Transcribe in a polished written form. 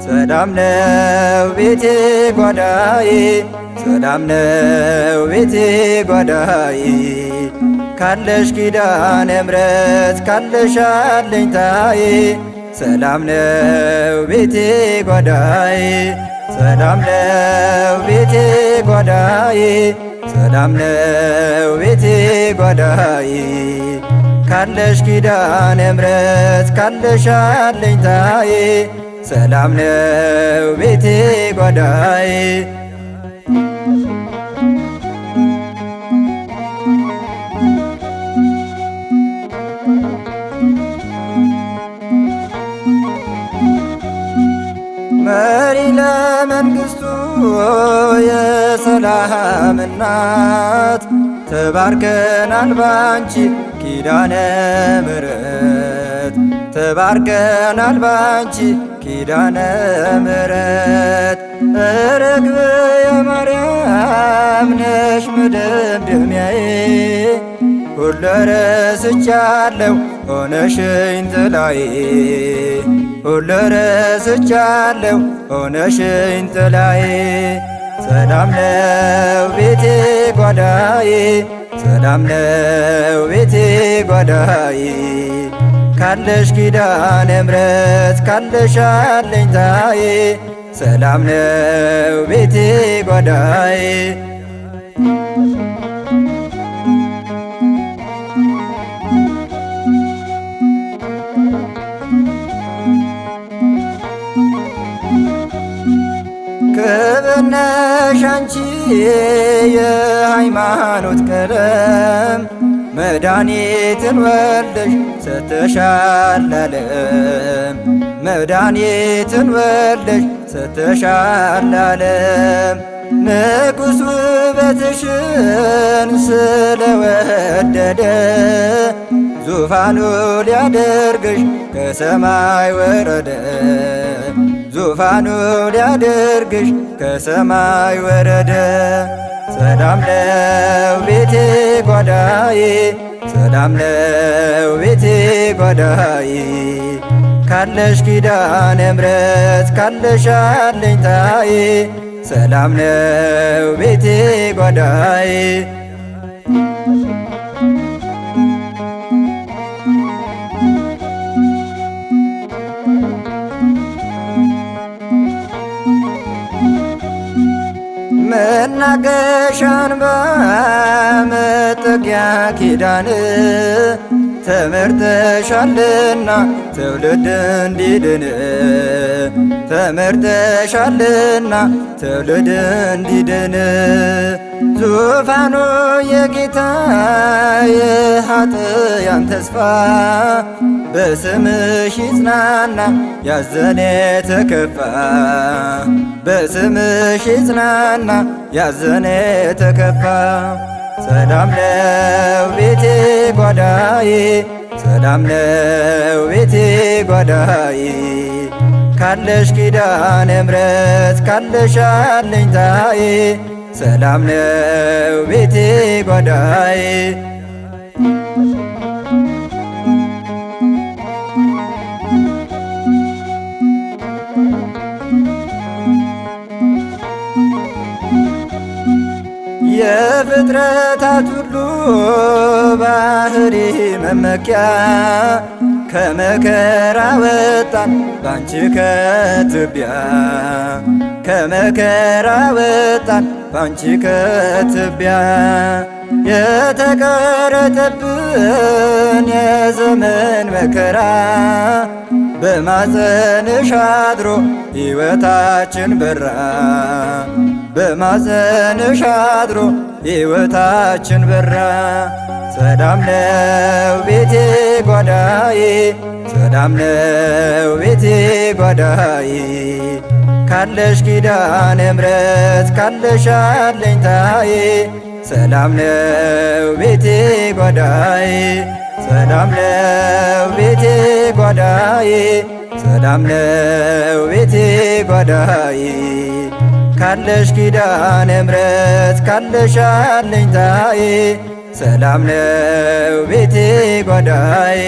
ሰላም ነው ቤቴ ጓዳዬ፣ ሰላም ነው ቤቴ ጓዳዬ። ካለሽ ኪዳነ ምሕረት ካለሽ አለኝታዬ፣ ሰላም ነው ቤቴ ጓዳዬ፣ ሰላም ነው ቤቴ ጓዳዬ፣ ሰላም ነው ቤቴ ጓዳዬ። ካለሽ ኪዳነ ምሕረት ካለሽ አለኝታዬ፣ ሰላም ነው ቤቴ ጓዳዬ። መሪ ለመንግሥቱ የሰላም እናት ተባርከናል ባንቺ ኪዳነ ምሕረት፣ ተባርከናል ባንቺ ኪዳነ ምሕረት። ርግብ የማርያም ነሽ መደምደሚያዬ፣ ሁሉ ረስቻለሁ ሆነሽኝ ጥላዬ፣ ሁሉ ረስቻለሁ ሆነሽኝ ጥላዬ። ሰላም ነው ቤቴ ጓዳዬ፣ ሰላም ነው ቤቴ ጓዳዬ። ካለሽ ኪዳነ ምሕረት ካለሽ አለኝታዬ፣ ሰላም ነው ቤቴ ጓዳዬ። ክብር ነሽ አንቺ የሃይማኖት ቀለም፣ መድኃኒትን ወልደሽ ሰጥተሻል ለዓለም፣ መድኃኒትን ወልደሽ ሰጥተሻል ለዓለም። ንጉሥ ውበትሽን ስለወደደ ዙፋኑ ሊያደርግሽ ከሰማይ ወረደ፣ ዙፋኑ ሊያደርግሽ ከሰማይ ወረደ። ሰላም ነው ቤቴ ጓዳዬ፣ ሰላም ነው ቤቴ ጓዳዬ። ካለሽ ኪዳነ ምሕረት ካለሽ አለኝታዬ፣ ሰላም ነው ቤቴ ጓዳዬ። መናገሻን በመጠጊያ ኪዳን ተመርጠሻልና ትውልድ እንዲድን፣ ተመርጠሻልና ትውልድ እንዲድን። ዙፋኑ የጌታ የኃጥኣን ተስፋ በስምሽ ይጽናና ያዘነ ተከፋ፣ በስምሽ ይጽናና ያዘነ ተከፋ። ሰላም ነው ቤቴ ጓዳዬ፣ ሰላም ነው ቤቴ ጓዳዬ። ካለሽ ኪዳነ ምሕረት ካለሽ አለኝታዬ፣ ሰላም ነው ቤቴ ጓዳዬ። የፍጥረታት ሁሉ ባህሪ መመኪያ ከመከራ ወጣን ባንቺ ከትቢያ፣ ከመከራ ወጣን ባንቺ ከትቢያ። የተቀረጠብን የዘመን መከራ በማፀንሽ አድሮ ሕይወታችን በራ፣ በማፀንሽ አድሮ ሕይወታችን በራ። ሰላም ነው ቤቴ ጓዳዬ፣ ሰላም ነው ቤቴ ጓዳዬ። ካለሽ ኪዳነ ምሕረት ካለሽ አለኝታዬ፣ ሰላም ነው ቤቴ ጓዳዬ፣ ሰላም ነው ቤቴ ጓዳዬ፣ ሰላም ነው ቤቴ ጓዳዬ። ካለሽ ኪዳነ ምሕረት ካለሽ አለኝታዬ፣ ሰላም ነው ቤቴ ጓዳዬ።